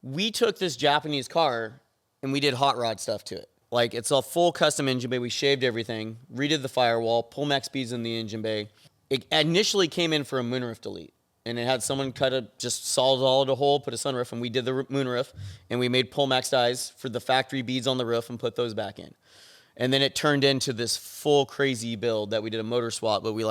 We took this Japanese car and we did hot rod stuff to it. Like, it's a full custom engine bay. We shaved everything, redid the firewall, pull max speeds in the engine bay. It initially came in for a moonroof delete. And it had someone just solid a hole, put a sunroof, and we did the moonroof. And we made pull max dies for the factory beads on the roof and put those back in. And then it turned into this full crazy build that we did a motor swap, but we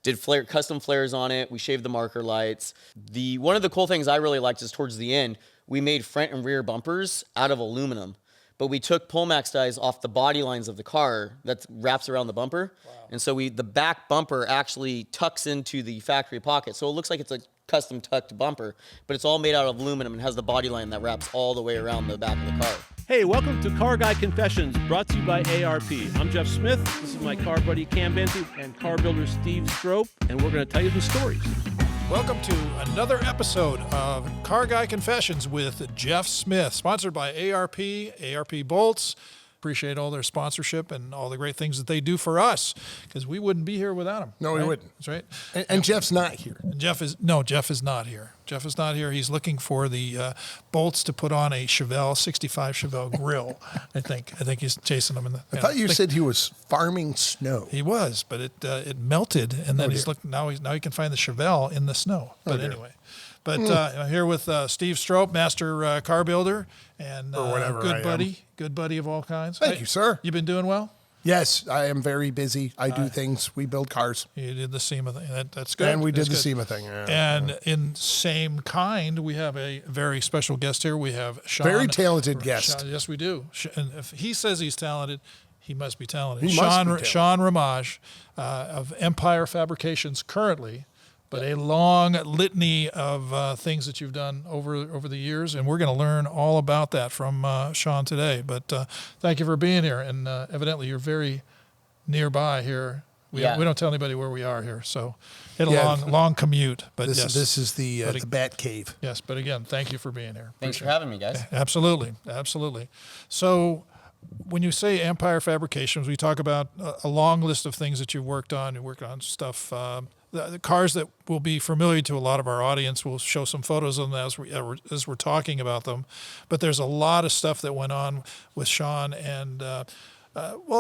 did custom flares on it. We shaved the marker lights. One of the cool things I really liked is towards the end, we made front and rear bumpers out of aluminum. But we took Pullmax dies off the body lines of the car that wraps around the bumper. Wow. And so the back bumper actually tucks into the factory pocket. So it looks like it's a custom tucked bumper, but it's all made out of aluminum and has the body line that wraps all the way around the back of the car. Hey, welcome to Car Guy Confessions, brought to you by ARP. I'm Jeff Smith. This is my car buddy Cam Benty and car builder Steve Strope, and we're going to tell you the stories. Welcome to another episode of Car Guy Confessions with Jeff Smith, sponsored by ARP Bolts. Appreciate all their sponsorship and all the great things that they do for us, because we wouldn't be here without them. No, right? we wouldn't. That's right. And Jeff's not here. And Jeff is not here. Jeff is not here. He's looking for the bolts to put on a 65 Chevelle grill. I think he's chasing them. I thought you said he was farming snow. He was, but it melted, and then he's looking. Now he can find the Chevelle in the snow. But anyway. But here with Steve Strope, master car builder, and or whatever good buddy of all kinds. Thank you, sir. You been doing well? Yes, I am very busy. I do things. We build cars. You did the SEMA thing. That's good. And we did the good. SEMA thing. Yeah. And in same kind, we have a very special guest here. We have Sean. Very talented guest. Sean, yes, we do. And if he says he's talented, he must be talented. He must be talented. Sean Ramage of Empire Fabrications currently. But a long litany of things that you've done over the years, and we're going to learn all about that from Sean today. But thank you for being here, and evidently you're very nearby here. We don't tell anybody where we are here, so it's a long commute. But this is the Bat Cave. Yes, but again, thank you for being here. Thanks for having me, guys. Absolutely. So when you say Empire Fabrications, we talk about a long list of things that you've worked on. You worked on stuff. The cars that will be familiar to a lot of our audience, we'll show some photos of them as we're talking about them. But there's a lot of stuff that went on with Sean and,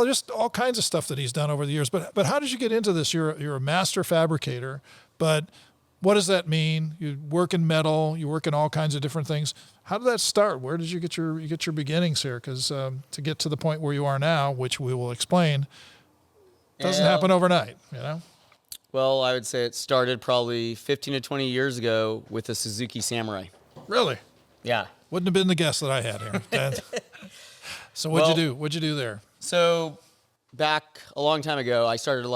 just all kinds of stuff that he's done over the years. But how did you get into this? You're a master fabricator, but what does that mean? You work in metal, you work in all kinds of different things. How did that start? Where did you get your beginnings here? Because to get to the point where you are now, which we will explain, doesn't happen overnight, you know? Well, I would say it started probably 15 to 20 years ago with a Suzuki Samurai. Really? Yeah. Wouldn't have been the guess that I had here. So what'd you do? What'd you do there? So back a long time ago, I started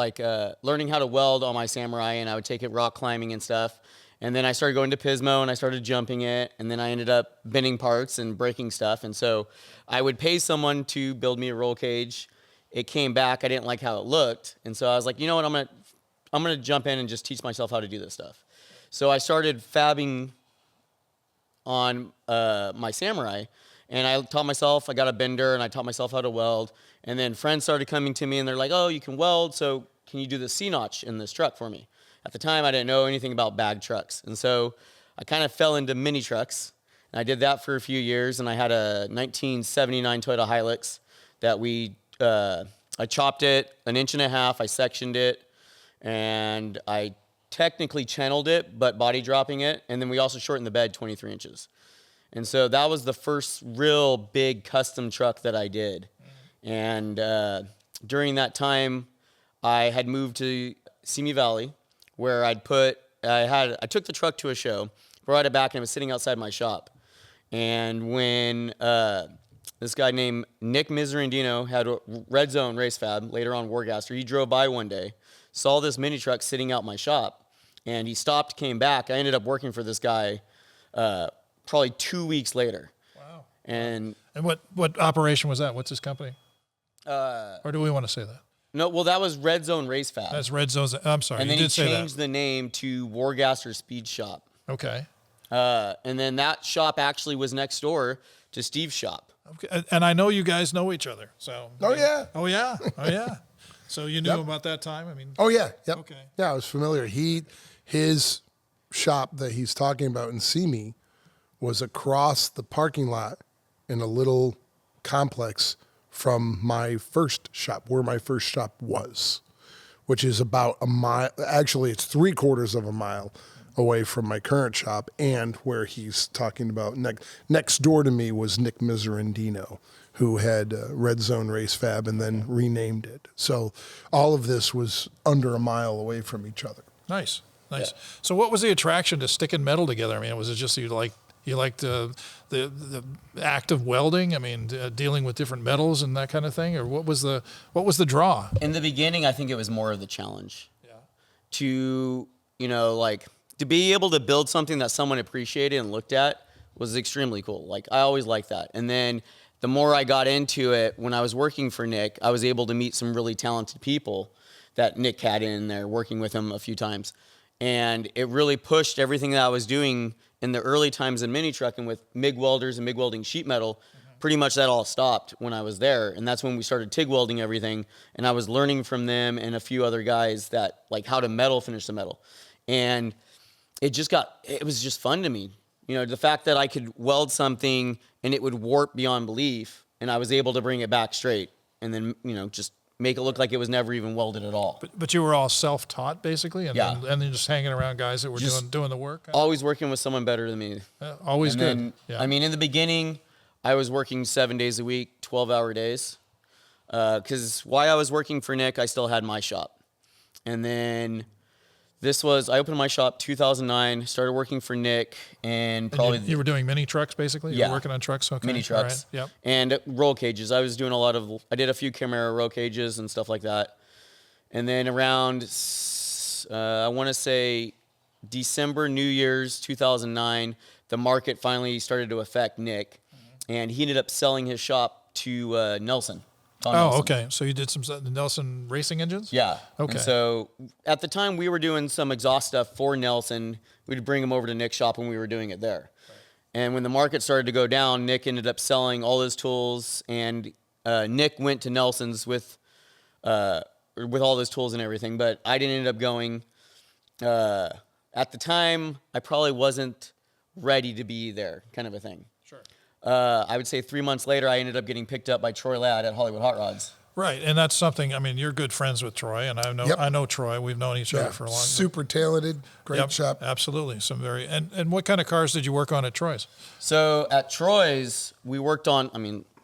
learning how to weld on my Samurai, and I would take it rock climbing and stuff. And then I started going to Pismo, and I started jumping it. And then I ended up bending parts and breaking stuff. And so I would pay someone to build me a roll cage. It came back. I didn't like how it looked. And so I was like, you know what, I'm going to jump in and just teach myself how to do this stuff. So I started fabbing on my Samurai, and I taught myself. I got a bender, and I taught myself how to weld. And then friends started coming to me, and they're like, oh, you can weld, so can you do the C-notch in this truck for me? At the time, I didn't know anything about bag trucks. And so I kind of fell into mini trucks, and I did that for a few years, and I had a 1979 Toyota Hilux that I chopped it 1.5 inches, I sectioned it, and I technically channeled it, but body dropping it. And then we also shortened the bed 23 inches. And so that was the first real big custom truck that I did. And during that time, I had moved to Simi Valley, where I took the truck to a show, brought it back, and it was sitting outside my shop. And when this guy named Nick Miserandino had a Red Zone race fab, later on Wargaster, he drove by one day, saw this mini truck sitting out my shop, and he stopped, came back. I ended up working for this guy probably 2 weeks later. Wow. And what operation was that? What's his company? Or do we want to say that? No, well, that was Red Zone Race Fab. That's Red Zone. I'm sorry, and then you he did say that. changed the name to Wargaster Speed Shop. Okay. And then that shop actually was next door to Steve's shop. Okay. And I know you guys know each other. So. Oh, yeah. Oh, yeah. So you knew him about that time? I mean. Oh, yeah. Yep. Okay. Yeah, I was familiar. His shop that he's talking about in Simi was across the parking lot in a little complex from my first shop, where my first shop was, which is about a mile. Actually, it's 3/4 of a mile away from my current shop, and where he's talking about next door to me was Nick Miserandino, who had Red Zone Race Fab and then renamed it. So all of this was under a mile away from each other. Nice. Yeah. So what was the attraction to sticking metal together? I mean, was it just you liked the act of welding? I mean, dealing with different metals and that kind of thing, or what was the draw? In the beginning, I think it was more of the challenge. Yeah. To, like, to be able to build something that someone appreciated and looked at was extremely cool. Like, I always liked that. And then the more I got into it, when I was working for Nick, I was able to meet some really talented people that Nick had in there, working with him a few times. And it really pushed everything that I was doing in the early times in mini trucking with MIG welders and MIG welding sheet metal. Pretty much that all stopped when I was there. And that's when we started TIG welding everything. And I was learning from them and a few other guys that, like, how to metal finish the metal. And it was just fun to me. The fact that I could weld something and it would warp beyond belief, and I was able to bring it back straight and then, just make it look like it was never even welded at all. But you were all self-taught, basically, and Yeah. then just hanging around guys that were doing the work? Always working with someone better than me. Always And good. then, Yeah. I mean, in the beginning, I was working 7 days a week, 12-hour days. Because while I was working for Nick, I still had my shop. And then I opened my shop 2009, started working for Nick, and probably... You were doing mini trucks, basically? You Yeah. were working on trucks? Okay. Mini trucks. All right. Yep. And roll cages. I was doing I did a few Camaro roll cages and stuff like that. And then around, I want to say December, New Year's 2009, the market finally started to affect Nick. And he ended up selling his shop to Nelson. Tom Nelson. Okay. So you did some Nelson racing engines? Yeah. Okay. And so at the time we were doing some exhaust stuff for Nelson. We'd bring him over to Nick's shop when we were doing it there. Right. And when the market started to go down, Nick ended up selling all his tools, and Nick went to Nelson's with all his tools and everything. But I didn't end up going. At the time, I probably wasn't ready to be there, kind of a thing. Sure. I would say 3 months later, I ended up getting picked up by Troy Ladd at Hollywood Hot Rods. Right, and that's something. I mean, you're good friends with Troy, and I know Troy. We've known each other for a long time. Super talented, great shop. Absolutely, some very. And what kind of cars did you work on at Troy's? So at Troy's, we worked on,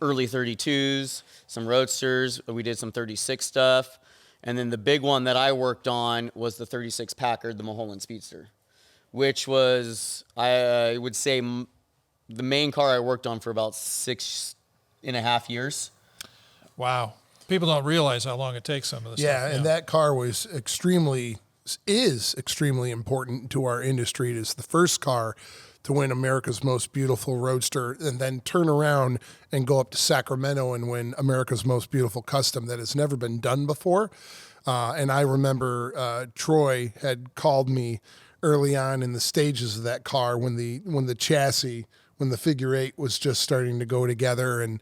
early 32s, some Roadsters. We did some 36 stuff, and then the big one that I worked on was the 36 Packard, the Mulholland Speedster, which was, I would say, the main car I worked on for about 6.5 years. Wow. People don't realize how long it takes some of this stuff. Yeah, and that car is extremely important to our industry. It is the first car to win America's Most Beautiful Roadster and then turn around and go up to Sacramento and win America's Most Beautiful Custom. That has never been done before. And I remember Troy had called me early on in the stages of that car when the chassis, when the figure eight was just starting to go together, and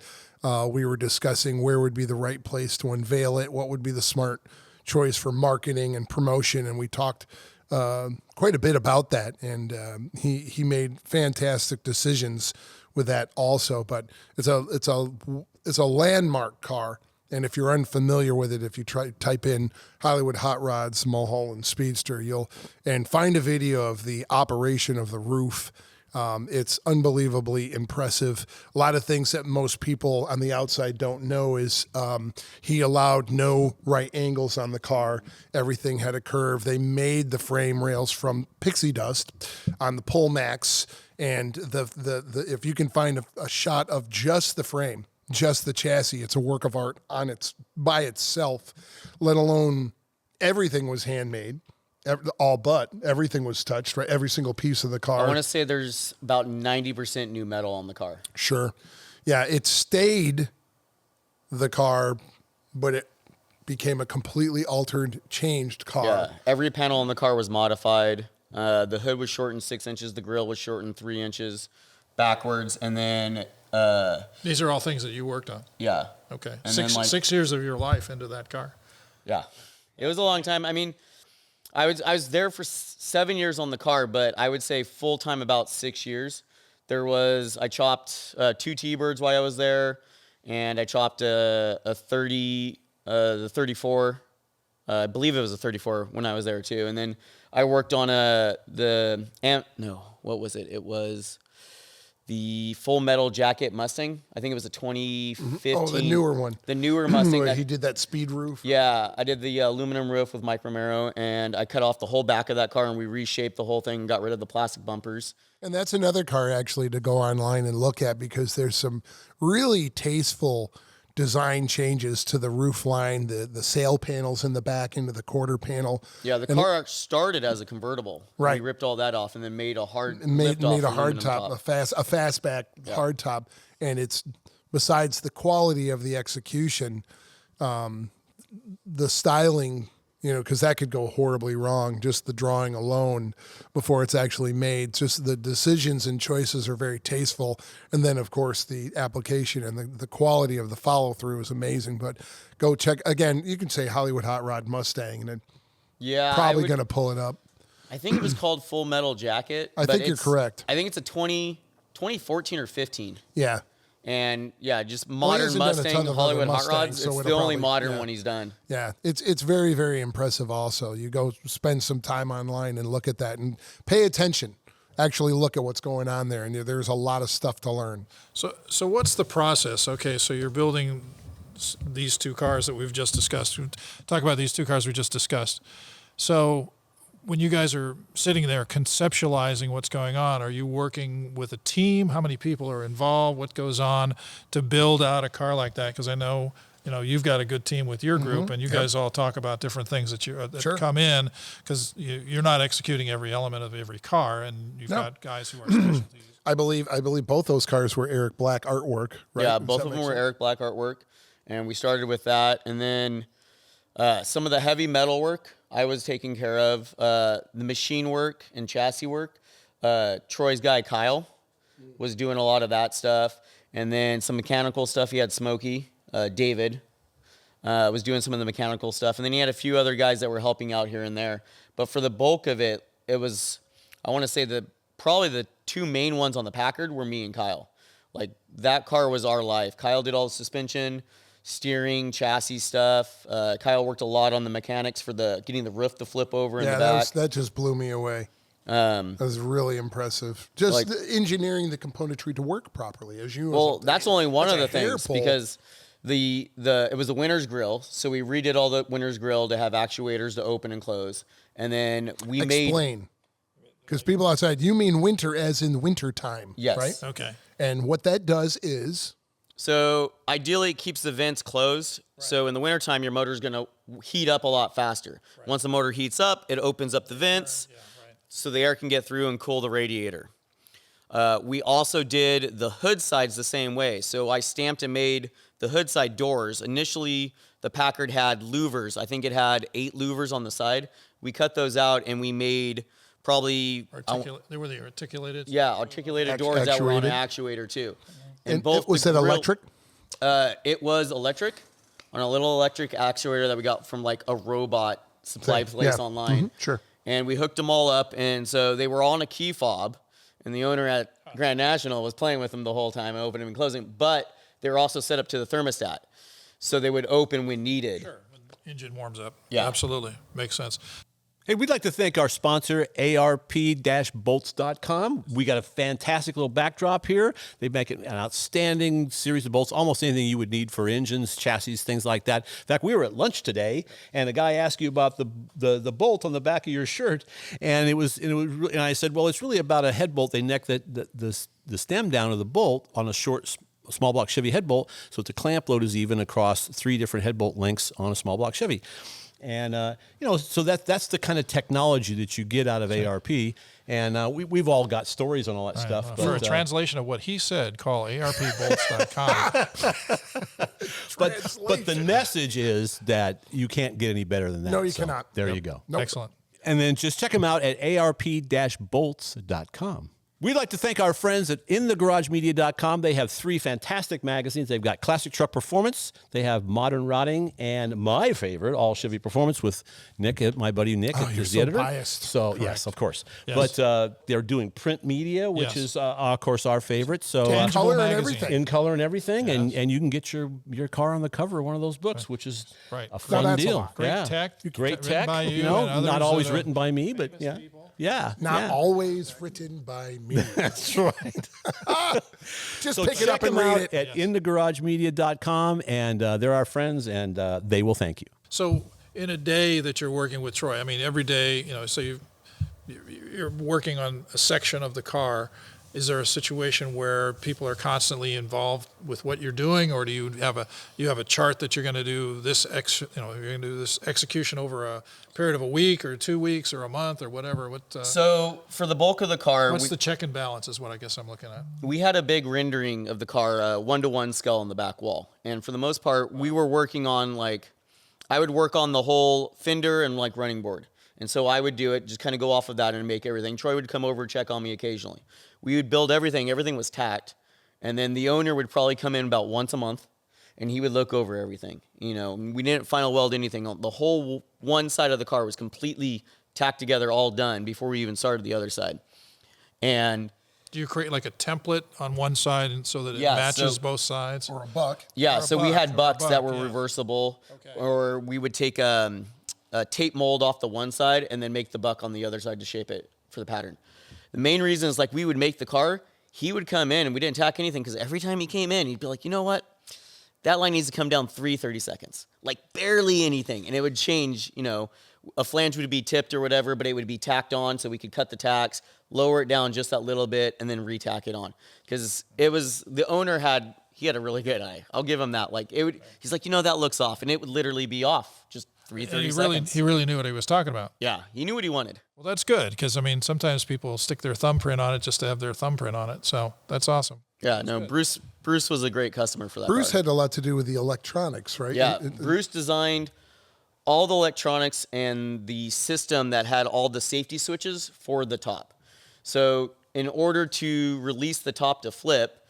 we were discussing where would be the right place to unveil it, what would be the smart choice for marketing and promotion, and we talked quite a bit about that, and he made fantastic decisions with that also. But it's a landmark car, and if you're unfamiliar with it, if you type in Hollywood Hot Rods Mulholland Speedster, you'll find a video of the operation of the roof. It's unbelievably impressive. A lot of things that most people on the outside don't know is he allowed no right angles on the car. Everything had a curve. They made the frame rails from pixie dust on the Pullmax, and the if you can find a shot of just the frame, just the chassis, it's a work of art by itself. Let alone everything was handmade. All but everything was touched, right? Every single piece of the car. I want to say there's about 90% new metal on the car. Sure. Yeah, it stayed the car, but it became a completely altered, changed car. Yeah, every panel on the car was modified. The hood was shortened 6 inches. The grill was shortened 3 inches backwards. And then... these are all things that you worked on? Yeah. Okay. And 6 years of your life into that car. Yeah. It was a long time. I was there for 7 years on the car, but I would say full time about 6 years. I chopped 2 T-birds while I was there, and I chopped the 34. I believe it was a 34 when I was there too. And then I worked on what was it? It was the Full Metal Jacket Mustang. I think it was a 2015. Oh, the newer one. The newer Mustang. Where he did that speed roof. Yeah, I did the aluminum roof with Mike Romero, and I cut off the whole back of that car, and we reshaped the whole thing and got rid of the plastic bumpers. And that's another car actually to go online and look at, because there's some really tasteful design changes to the roof line, the sail panels in the back into the quarter panel. Yeah, the car started as a convertible. Right. We ripped all that off and then made a hard made a hard top. top, a fastback hard top, and it's, besides the quality of the execution, the styling, because that could go horribly wrong, just the drawing alone before it's actually made. Just the decisions and choices are very tasteful. And then, of course, the application and the quality of the follow-through is amazing. But go check, again, you can say Hollywood Hot Rod Mustang, and it's probably going to pull it up. I think it was called Full Metal Jacket. I think you're correct. I think it's a 2014 or 15. Yeah. And just modern Mustang, Hollywood Hot Rods. It's the only modern one he's done. Yeah, it's very, very impressive. Also, you go spend some time online and look at that and pay attention. Actually, look at what's going on there, and there's a lot of stuff to learn. So what's the process? Okay, so you're building these 2 cars that we've just discussed. Talk about these 2 cars we just discussed. So when you guys are sitting there conceptualizing what's going on, are you working with a team? How many people are involved? What goes on to build out a car like that? Because I know, you've got a good team with your group, and you guys all talk about different things that come in, because you're not executing every element of every car, and you've got guys who are specialties. I believe both those cars were Eric Black artwork, right? Yeah, both of them were Eric Black artwork, and we started with that, and then some of the heavy metal work I was taking care of, the machine work and chassis work. Troy's guy, Kyle, was doing a lot of that stuff. And then some mechanical stuff. He had Smokey, David, was doing some of the mechanical stuff. And then he had a few other guys that were helping out here and there. But for the bulk of it, it was, I want to say probably the 2 main ones on the Packard were me and Kyle. Like, that car was our life. Kyle did all the suspension, steering, chassis stuff. Kyle worked a lot on the mechanics for getting the roof to flip over in the back. That just blew me away. That was really impressive. Just engineering the componentry to work properly, as you. Well, that's only one of the things, because it was the winner's grill, so we redid all the winner's grill to have actuators to open and close, and then we explain, because people outside, you mean winter as in winter time, yes, right? Okay. And what that does is. So ideally, it keeps the vents closed. Right. So in the wintertime, your motor is going to heat up a lot faster. Right. Once the motor heats up, it opens up the vents so the air can get through and cool the radiator. We also did the hood sides the same way. So I stamped and made the hood side doors. Initially, the Packard had louvers. I think it had 8 louvers on the side. We cut those out, and we made probably... They were the articulated? Yeah, articulated doors that were on an actuator, too. And both was it electric? It was electric, on a little electric actuator that we got from like a robot supply place online. Mm-hmm. Sure. And we hooked them all up, and so they were all on a key fob, and the owner at Grand National was playing with them the whole time, opening and closing, but they were also set up to the thermostat, so they would open when needed. Sure, when the engine warms up. Yeah. Absolutely. Makes sense. Hey, we'd like to thank our sponsor, ARP-bolts.com. We got a fantastic little backdrop here. They make an outstanding series of bolts, almost anything you would need for engines, chassis, things like that. In fact, we were at lunch today, and a guy asked you about the bolt on the back of your shirt, and and I said, well, it's really about a head bolt. They neck the stem down of the bolt on a short, small block Chevy head bolt, so the clamp load is even across 3 different head bolt lengths on a small block Chevy. And, so that's the kind of technology that you get out of ARP. And we've all got stories on all that stuff. For a translation of what he said, call ARPbolts.com. but the message is that you can't get any better than that. No, you cannot. There you go. Nope. Excellent. And then just check them out at ARP-bolts.com. We'd like to thank our friends at InTheGarageMedia.com. They have 3 fantastic magazines. They've got Classic Truck Performance, they have Modern Rotting, and my favorite, All Chevy Performance with Nick, my buddy Nick, Oh, is you're the so editor. biased. So, Correct. yes, of course. Yes. But they're doing print media, which Yes. is, of course, our favorite. So, Tangible color and magazine. everything. in color and everything, and you can get your car on the cover of one of those books, which is Right. a fun that's a deal. lot. Great yeah. tech. Great Written tech. by you know, and others not always that are written by me, but yeah. people. Yeah. Not yeah. always written by me. That's right. Just So pick it check up and them read out it. at InTheGarageMedia.com, and they're our friends, and they will thank you. So in a day that you're working with Troy, I mean, every day, so you're working on a section of the car. Is there a situation where people are constantly involved with what you're doing, or do you have a chart that you're going to do this you're going to do this execution over a period of a week or 2 weeks or a month or whatever? So for the bulk of the car, What's the check and balance is what I guess I'm looking at. we had a big rendering of the car, 1-to-1 scale on the back wall. And for the most part, we were working on I would work on the whole fender and running board. And so I would do it, just kind of go off of that and make everything. Troy would come over, check on me occasionally. We would build everything. Everything was tacked. And then the owner would probably come in about once a month, and he would look over everything. We didn't final weld anything. The whole one side of the car was completely tacked together, all done, before we even started the other side. And Do you create like a template on one side and so that it Yeah, matches so- both sides? Or a buck. yeah, Or a so we buck, had or a bucks that buck, were yeah. reversible, Okay. or we would take a tape mold off the one side and then make the buck on the other side to shape it for the pattern. The main reason is we would make the car, he would come in and we didn't tack anything because every time he came in, he'd be like, you know what? That line needs to come down 30 seconds. Barely anything. And it would change, a flange would be tipped or whatever, but it would be tacked on so we could cut the tacks, lower it down just that little bit, and then retack it on. Because the owner had a really good eye. I'll give him that. He's like, that looks off. And it would literally be off just 30 And seconds. he really knew what he was talking about. Yeah, he knew what he wanted. Well, that's good because sometimes people stick their thumbprint on it just to have their thumbprint on it. So that's awesome. Yeah, no, Bruce was a great customer for that. Bruce car. had a lot to do with the electronics, right? Yeah, Bruce designed all the electronics and the system that had all the safety switches for the top. So in order to release the top to flip,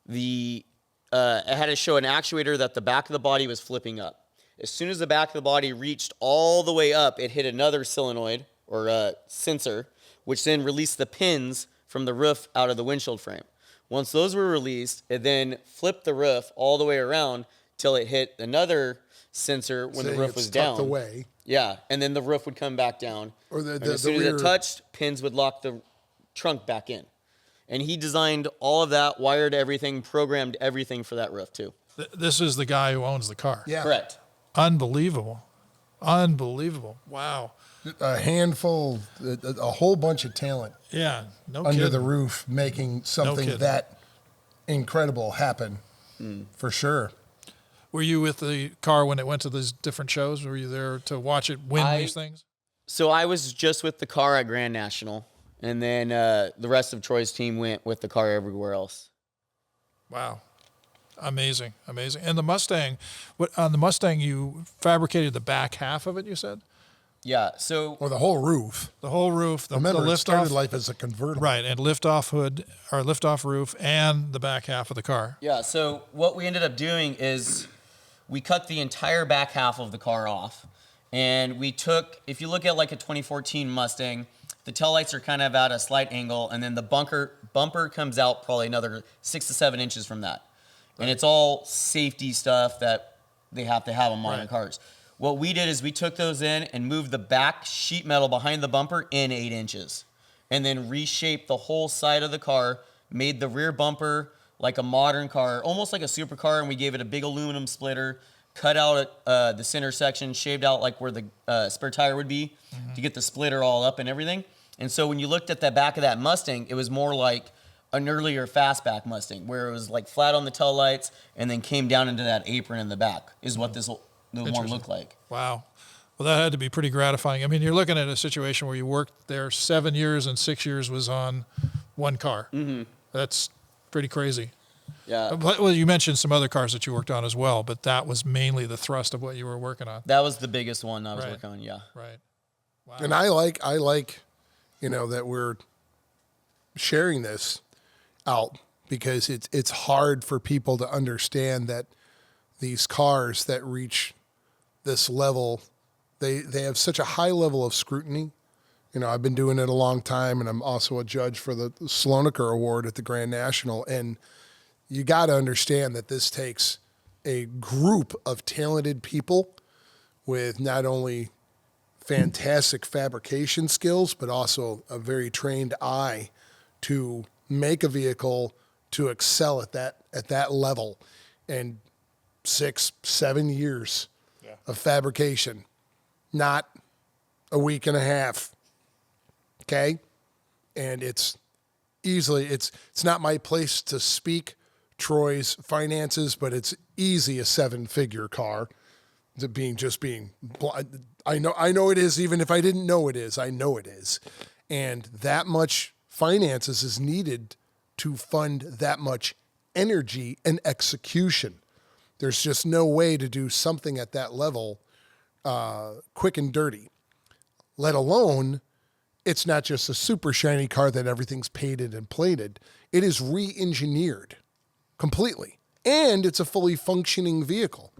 it had to show an actuator that the back of the body was flipping up. As soon as the back of the body reached all the way up, it hit another solenoid or sensor, which then released the pins from the roof out of the windshield frame. Once those were released, it then flipped the roof all the way around till it hit another sensor when the Saying roof it's was tucked down. away. Yeah, and then the roof would come back down. Or And as soon as rear- it touched, pins would lock the trunk back in. And he designed all of that, wired everything, programmed everything for that roof too. This is the guy who owns the car. Yeah. Correct. Unbelievable. Wow. A handful, a whole bunch of talent Yeah. No under kidding. the roof making something kidding. that incredible happen. For sure. Were you with the car when it went to these different shows? Were you there to watch it win these things? So I was just with the car at Grand National, and then the rest of Troy's team went with the car everywhere else. Wow. Amazing. And the Mustang, on the Mustang, you fabricated the back half of it, you said? Yeah, so Or the whole roof. The whole roof, the Remember, it lift started off. life as a convertible. Right, and lift off hood, or lift off roof, and the back half of the car. Yeah, so what we ended up doing is we cut the entire back half of the car off. And we took, if you look at a 2014 Mustang, the taillights are kind of at a slight angle, and then the bumper comes out probably another 6 to 7 inches from that. And it's all safety stuff that they have to have on modern cars. What we did is we took those in and moved the back sheet metal behind the bumper in 8 inches. And then reshaped the whole side of the car, made the rear bumper like a modern car, almost like a supercar, and we gave it a big aluminum splitter, cut out the center section, shaved out where the spare tire would be to get the splitter all up and everything. And so when you looked at the back of that Mustang, it was more like an earlier fastback Mustang, where it was flat on the tail lights and then came down into that apron in the back, is what the one looked like. Wow. Well, that had to be pretty gratifying. I mean, you're looking at a situation where you worked there 7 years and 6 years was on one car. Mm-hmm. That's pretty crazy. Yeah. Well, you mentioned some other cars that you worked on as well, but that was mainly the thrust of what you were working on. That was the biggest one I was Right. working on, yeah. Right. Wow. And I like, that we're sharing this out because it's hard for people to understand that these cars that reach this level, they have such a high level of scrutiny. You know, I've been doing it a long time, and I'm also a judge for the Slonaker Award at the Grand National. And you got to understand that this takes a group of talented people with not only fantastic fabrication skills, but also a very trained eye to make a vehicle to excel at that level. And 6-7 years of fabrication, not a week and a half. Okay. And it's not my place to speak Troy's finances, but it's easy a 7-figure car to being I know it is. Even if I didn't know it is, I know it is. And that much finances is needed to fund that much energy and execution. There's just no way to do something at that level quick and dirty, let alone it's not just a super shiny car that everything's painted and plated. It is re-engineered completely, and it's a fully functioning vehicle.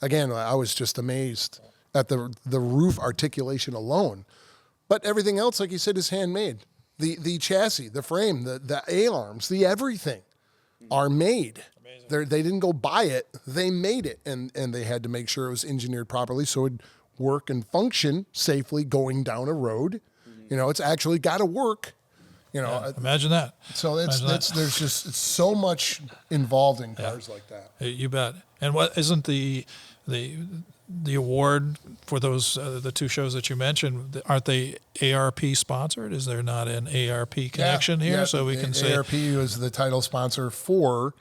Again, I was just amazed at the roof articulation alone. But everything else, like you said, is handmade. The chassis, the frame, the A-arms, the everything are made. They didn't go buy it. They made it, and they had to make sure it was engineered properly so it would work and function safely going down a road. You know, it's actually got to work. You know, Yeah, imagine that. So there's just so much involved in cars like that. You bet. And what isn't the award for those the two shows that you mentioned? Aren't they ARP sponsored? Is there not an ARP connection here? So we can say ARP was the title sponsor for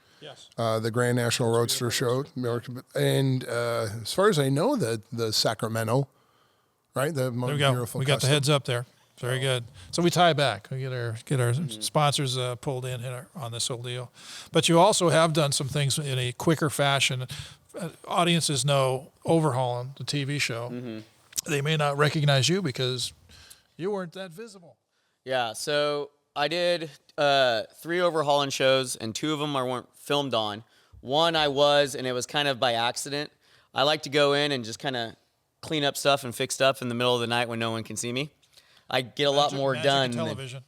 the Grand National Roadster Show, and as far as I know, the Sacramento, right? The most there we go. beautiful. We got the heads up there. Very good. So we tie back. We get our sponsors pulled in on this whole deal. But you also have done some things in a quicker fashion. Audiences know Overhaulin, the TV show. They may not recognize you because you weren't that visible. Yeah, so I did 3 Overhaulin shows, and 2 of them I weren't filmed on. One I was, and it was kind of by accident. I like to go in and just kind of clean up stuff and fix stuff in the middle of the night when no one can see me. I get a lot more done. Television,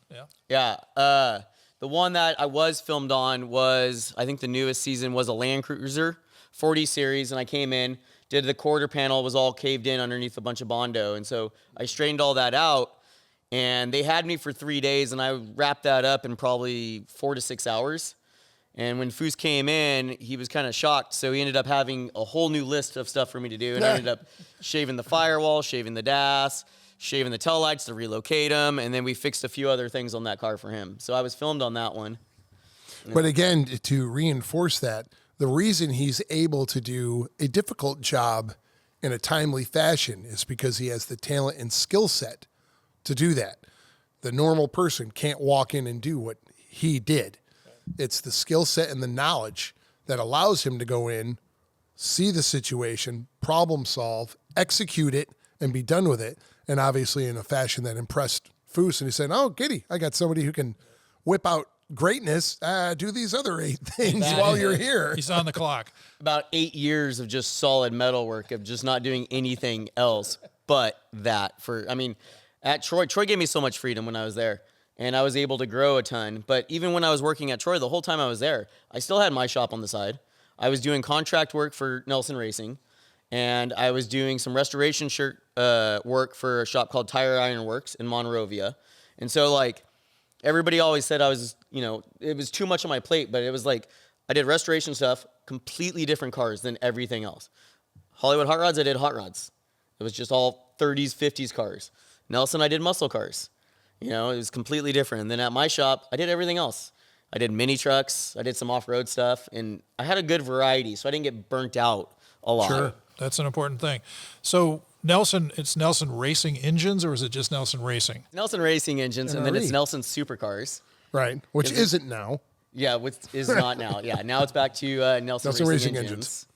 yeah. The one that I was filmed on was, I think the newest season was a Land Cruiser 40 series, and I came in, did the quarter panel, was all caved in underneath a bunch of Bondo, and so I straightened all that out, and they had me for 3 days, and I wrapped that up in probably 4 to 6 hours. And when Foose came in, he was kind of shocked, so he ended up having a whole new list of stuff for me to do, and I ended up shaving the firewall, shaving the DAS, shaving the tail lights to relocate them, and then we fixed a few other things on that car for him. So I was filmed on that one. But again, to reinforce that, the reason he's able to do a difficult job in a timely fashion is because he has the talent and skill set to do that. The normal person can't walk in and do what he did. It's the skill set and the knowledge that allows him to go in, see the situation, problem solve, execute it, and be done with it. And obviously in a fashion that impressed Foose. And he said, oh, giddy, I got somebody who can whip out greatness. Do these other 8 things while you're here. He's on the clock. About 8 years of just solid metal work, of just not doing anything else but that. At Troy gave me so much freedom when I was there, and I was able to grow a ton. But even when I was working at Troy, the whole time I was there, I still had my shop on the side. I was doing contract work for Nelson Racing, and I was doing some restoration work for a shop called Tire Iron Works in Monrovia. And so, like, everybody always said I was, it was too much on my plate, but it was like I did restoration stuff, completely different cars than everything else. Hollywood Hot Rods, I did hot rods. It was just all 30s, 50s cars. Nelson, I did muscle cars. It was completely different. And then at my shop, I did everything else. I did mini trucks, I did some off-road stuff, and I had a good variety, so I didn't get burnt out a lot. Sure, that's an important thing. So Nelson, it's Nelson Racing Engines, or is it just Nelson Racing? Nelson Racing Engines, and then it's Nelson Supercars. Right, which isn't now. Yeah, which is not now. Yeah, now it's back to Nelson Racing Engines.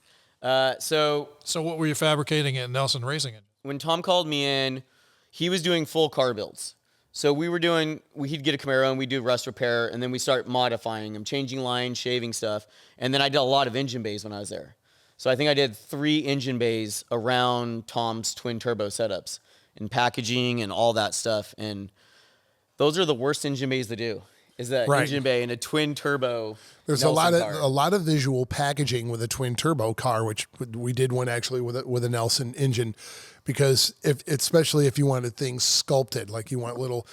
So what were you fabricating at Nelson Racing Engines? When Tom called me in, he was doing full car builds. So he'd get a Camaro and we'd do rust repair, and then we start modifying them, changing lines, shaving stuff. And then I did a lot of engine bays when I was there. So I think I did 3 engine bays around Tom's twin turbo setups and packaging and all that stuff. And those are the worst engine bays to do, is that engine bay and a twin turbo. There's Nelson a lot of visual packaging with a twin turbo car, which we did one actually with a Nelson engine, because especially if you wanted things sculpted, like you want little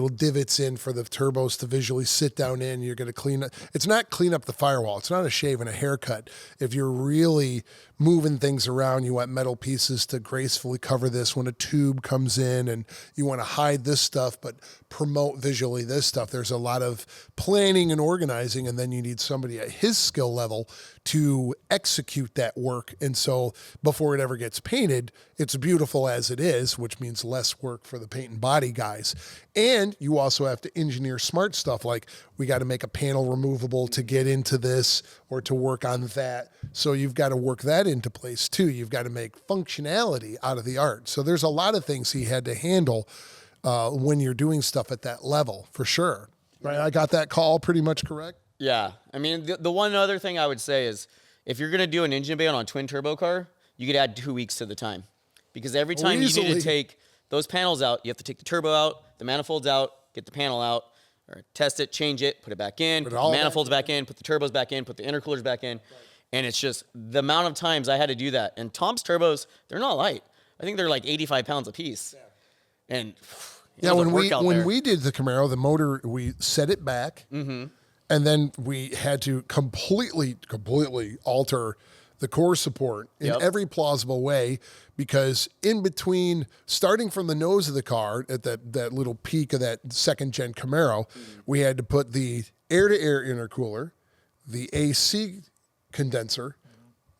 divots in for the turbos to visually sit down in. You're going to clean up. It's not clean up the firewall. It's not a shave and a haircut. If you're really moving things around, you want metal pieces to gracefully cover this when a tube comes in, and you want to hide this stuff but promote visually this stuff. There's a lot of planning and organizing, and then you need somebody at his skill level to execute that work. And so before it ever gets painted, it's beautiful as it is, which means less work for the paint and body guys. And you also have to engineer smart stuff, like we got to make a panel removable to get into this or to work on that. So you've got to work that into place too. You've got to make functionality out of the art. So there's a lot of things he had to handle when you're doing stuff at that level, for sure. Right? I got that call pretty much correct? Yeah. I mean, the one other thing I would say is if you're going to do an engine bay on a twin turbo car, you could add 2 weeks to the time. Because every time you need to take those panels out, you have to take the turbo out, the manifolds out, get the panel out, or test it, change it, put it back in, put the manifolds back in, put the turbos back in, put the intercoolers back in. Right. And it's just the amount of times I had to do that. And Tom's turbos, they're not light. I think they're like 85 pounds a piece. Yeah. And when we did the Camaro, the motor, we set it back, and then we had to completely alter the core support in every plausible way, because in between, starting from the nose of the car at that little peak of that second gen Camaro, we had to put the air-to-air intercooler, the AC condenser,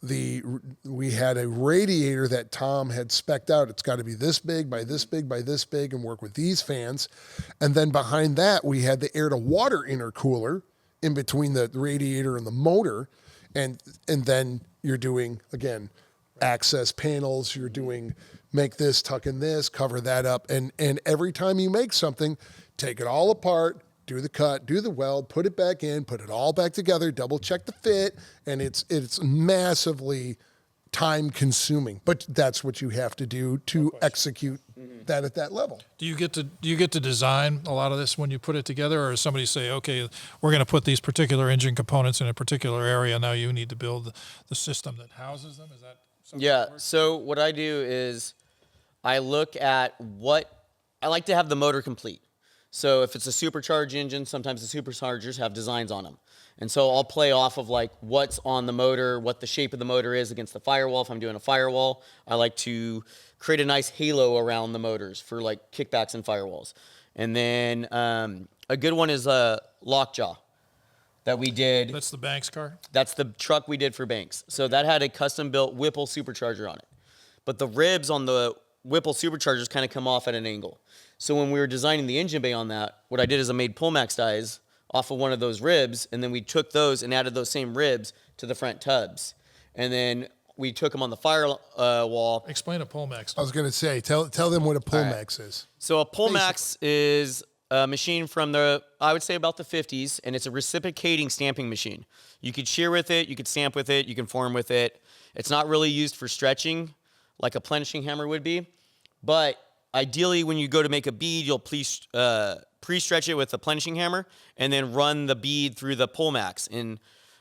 we had a radiator that Tom had spec'd out. It's got to be this big by this big by this big and work with these fans. And then behind that, we had the air-to-water intercooler in between the radiator and the motor. And then you're doing, again, access panels. You're doing make this, tuck in this, cover that up. And every time you make something, take it all apart, do the cut, do the weld, put it back in, put it all back together, double check the fit. And it's massively time consuming, but that's what you have to do to execute that at that level. Do you get to design a lot of this when you put it together, or does somebody say, okay, we're going to put these particular engine components in a particular area, now you need to build the system that houses them? Is that something that works? So what I do is I look at I like to have the motor complete. So if it's a supercharged engine, sometimes the superchargers have designs on them. And so I'll play off of like what's on the motor, what the shape of the motor is against the firewall. If I'm doing a firewall, I like to create a nice halo around the motors for like kickbacks and firewalls. And then a good one is a Lockjaw that we did. That's the Banks car? That's the truck we did for Banks. So that had a custom built Whipple supercharger on it. But the ribs on the Whipple superchargers kind of come off at an angle. So when we were designing the engine bay on that, what I did is I made Pullmax dies off of one of those ribs, and then we took those and added those same ribs to the front tubs. And then we took them on the firewall. Explain a Pullmax. I was going to say, tell them what a Pullmax is. So a Pullmax is a machine from I would say about the 50s, and it's a reciprocating stamping machine. You could shear with it, you could stamp with it, you can form with it. It's not really used for stretching like a plenishing hammer would be, but ideally, when you go to make a bead, you'll pre-stretch it with a plenishing hammer and then run the bead through the Pullmax. And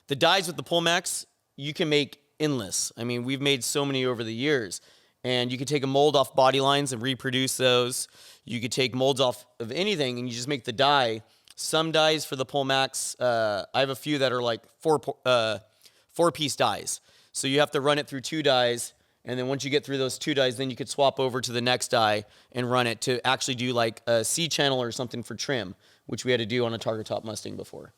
the dies with the Pullmax, you can make endless. I mean, we've made so many over the years. And you could take a mold off body lines and reproduce those. You could take molds off of anything and you just make the die. Some dies for the Pullmax, I have a few that are like four-piece dies. So you have to run it through 2 dies. And then once you get through those 2 dies, then you could swap over to the next die and run it to actually do like a C-channel or something for trim, which we had to do on a Target Top Mustang before.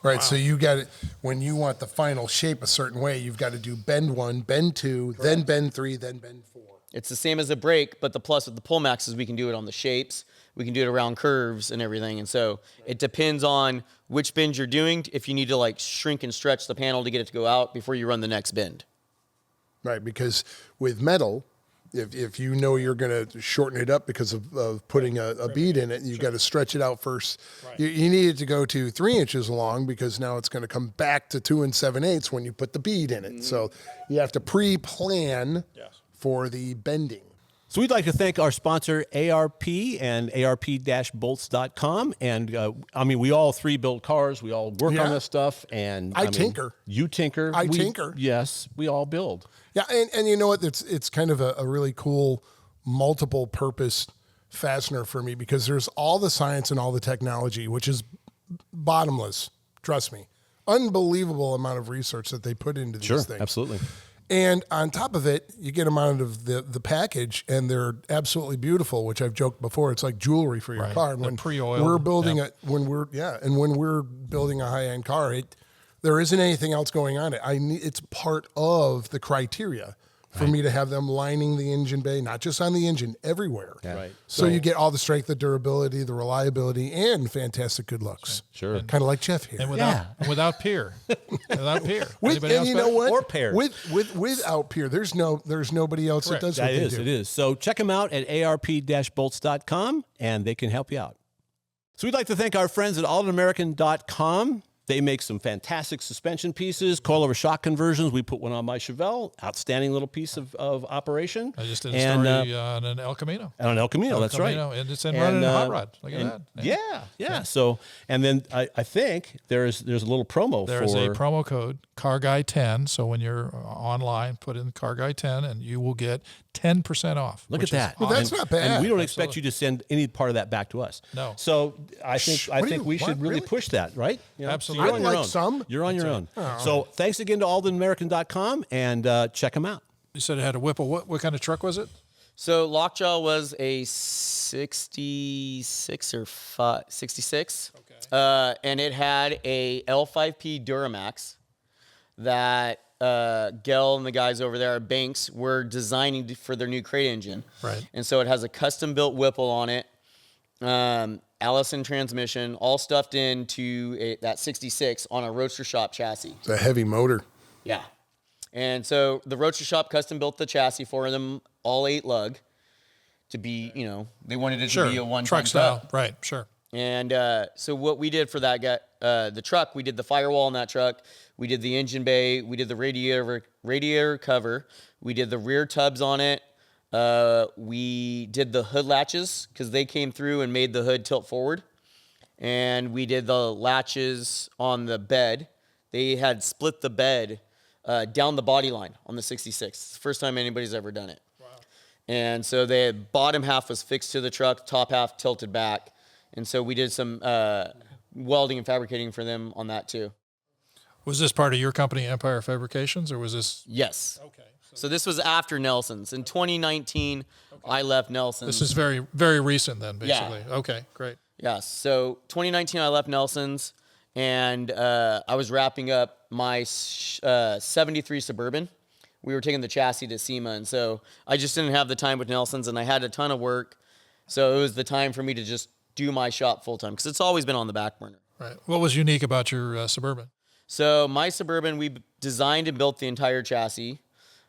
Right, wow. So you got it, when you want the final shape a certain way, you've got to do bend 1, bend 2, correct, then bend 3, then bend 4. It's the same as a brake, but the plus with the Pullmax is we can do it on the shapes. We can do it around curves and everything. And so it depends on which bend you're doing, if you need to like shrink and stretch the panel to get it to go out before you run the next bend. Right, because with metal, If you know you're going to shorten it up because of putting a bead in it, you've got to stretch it out first. Right. You need it to go to 3 inches long because now it's going to come back to 2 7/8 when you put the bead in it. So you have to pre-plan for the bending. So we'd like to thank our sponsor, ARP and ARP-bolts.com. And I mean, we all three build cars. We all work on this stuff. And I tinker. You tinker. I tinker. Yes, we all build. Yeah, and you know what? It's kind of a really cool multiple purpose fastener for me because there's all the science and all the technology, which is bottomless. Trust me. Unbelievable amount of research that they put into these things. Absolutely. And on top of it, you get them out of the package, and they're absolutely beautiful. Which I've joked before, it's like jewelry for your car. And when pre-oiled. we're building when we're building a high end car, there isn't anything else going on it. It's part of the criteria for me to have them lining the engine bay, not just on the engine, everywhere. Yeah. Right. So you get all the strength, the durability, the reliability, and fantastic good looks. Sure. Kind of like Jeff here. And without peer. Without peer. With, Anybody and else you better? know what? Or pairs. Without peer, there's nobody else that does what they do. It is. So check them out at arp-bolts.com, and they can help you out. So we'd like to thank our friends at allamerican.com. They make some fantastic suspension pieces, coilover shock conversions. We put one on my Chevelle. Outstanding little piece of operation. I just did a story on an El Camino. On an El Camino, that's right. And it's running a hot rod. Look at that. Yeah. So, and then I think there's a little promo. There's a promo code, CarGuy10. So when you're online, put in CarGuy10 and you will get 10% off. Look at that. Well, that's not bad. And we don't expect you to send any part of that back to us. No. So I think we should really push that, right? You know, Absolutely. So you're on I'd your like own. some. You're on your own. So thanks again to aldenamerican.com and check them out. You said it had a Whipple. What kind of truck was it? So Lockjaw was a 66 or 66. Okay. And it had a L5P Duramax that Gel and the guys over there at Banks were designing for their new crate engine. Right. And so it has a custom-built Whipple on it, Allison transmission, all stuffed into that 66 on a Roadster Shop chassis. It's a heavy motor. Yeah. And so the Roadster Shop custom built the chassis for them, all 8 lug, to be, they wanted it to be a one truck style. Right, sure. And so what we did for that guy, the truck, we did the firewall in that truck, we did the engine bay, we did the radiator cover, we did the rear tubs on it, we did the hood latches because they came through and made the hood tilt forward, and we did the latches on the bed. They had split the bed down the body line on the 66. It's the first time anybody's ever done it. Wow. And so the bottom half was fixed to the truck, top half tilted back. And so we did some welding and fabricating for them on that too. Was this part of your company, Empire Fabrications, or was this? Yes. Okay. So this was after Nelson's. In 2019, I left Nelson's. This is very, very recent then, basically. Yeah. Okay, great. Yes. So 2019, I left Nelson's, and I was wrapping up my 73 Suburban. We were taking the chassis to SEMA, and so I just didn't have the time with Nelson's, and I had a ton of work. So it was the time for me to just do my shop full time because it's always been on the back burner. Right. What was unique about your Suburban? So my Suburban, we designed and built the entire chassis.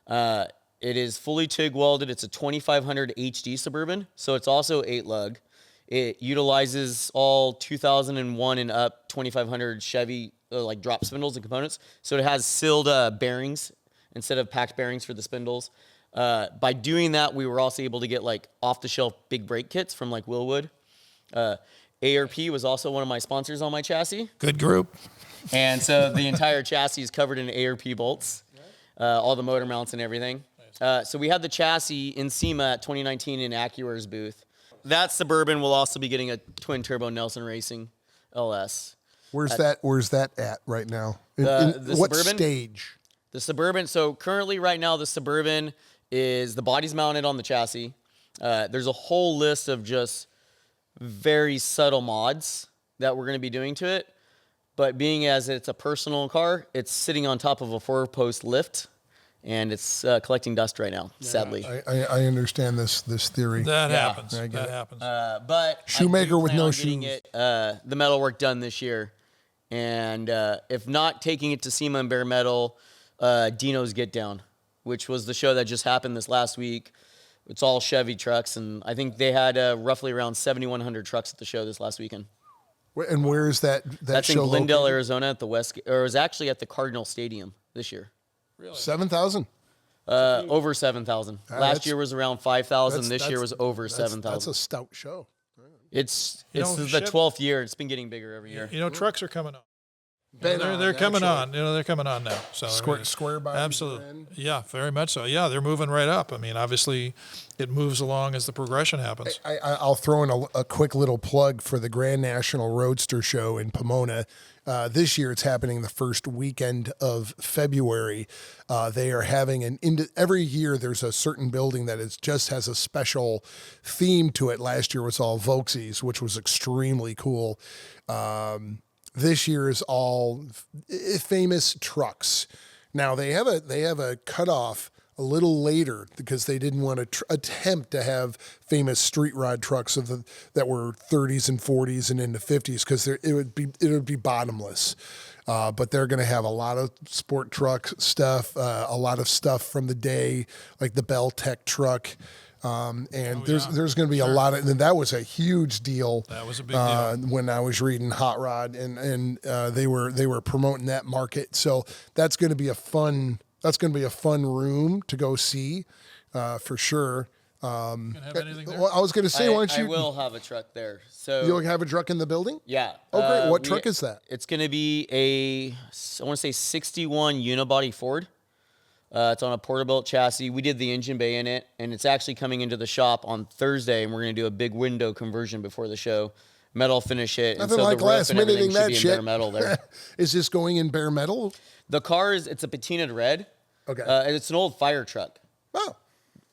It is fully TIG welded. It's a 2500 HD Suburban, so it's also 8 lug. It utilizes all 2001 and up 2500 Chevy like drop spindles and components. So it has sealed bearings instead of packed bearings for the spindles. By doing that, we were also able to get like off-the-shelf big brake kits from like Willwood. ARP was also one of my sponsors on my chassis. Good group. And so the entire chassis is covered in ARP bolts, all the motor mounts and everything. So we had the chassis in SEMA at 2019 in Acura's booth. That Suburban will also be getting a twin turbo Nelson Racing LS. Where's that at right now? In what Suburban? stage? The Suburban, so currently right now the Suburban is, the body's mounted on the chassis. There's a whole list of just very subtle mods that we're going to be doing to it. But being as it's a personal car, it's sitting on top of a 4-post lift, and it's collecting dust right now, sadly. I understand this theory. That Yeah. happens. I get That it. happens. But Shoemaker I do with plan no on getting shoes. the metal work done this year. And if not taking it to SEMA and Bare Metal, Dino's Get Down, which was the show that just happened this last week. It's all Chevy trucks, and I think they had roughly around 7,100 trucks at the show this last weekend. And where is that That's show in Glendale, located? Arizona, at the or it was actually at the Cardinal Stadium this year. Really? 7,000. Over 7,000. Last year was around 5,000. This year was over That's 7,000. a stout show. It's You know, the Chev- 12th year. It's been getting bigger every year. You know, trucks are coming on. Been They're coming actually. on. You know, they're coming on now. So Square body. absolutely, End. yeah, very much so. Yeah, they're moving right up. I mean, obviously, it moves along as the progression happens. I'll throw in a quick little plug for the Grand National Roadster Show in Pomona. This year, it's happening the first weekend of February. They are having every year. There's a certain building that just has a special theme to it. Last year was all Volksies, which was extremely cool. This year is all famous trucks. Now they have a cutoff a little later because they didn't want to attempt to have famous street rod trucks that were 30s and 40s and into 50s because it would be bottomless. But they're going to have a lot of sport truck stuff, a lot of stuff from the day, like the Bell Tech truck. There's going to be a lot of, and that was a huge deal. That was a big deal. When I was reading Hot Rod, and they were promoting that market. So that's going to be a fun room to go see, for sure. Can have anything there? Well, I was going to say, why don't I you? will have a truck there. So You'll have a truck in the building? yeah. Oh, great. What truck is that? It's going to be I want to say 61 unibody Ford. It's on a Porterbuilt chassis. We did the engine bay in it, and it's actually coming into the shop on Thursday, and we're going to do a big window conversion before the show. Metal finish it. Nothing and so like the roof last and everything minuting should that be in shit. bare metal there. Is this going in bare metal? The car it's a patinaed red. Okay. It's an old fire truck. Oh,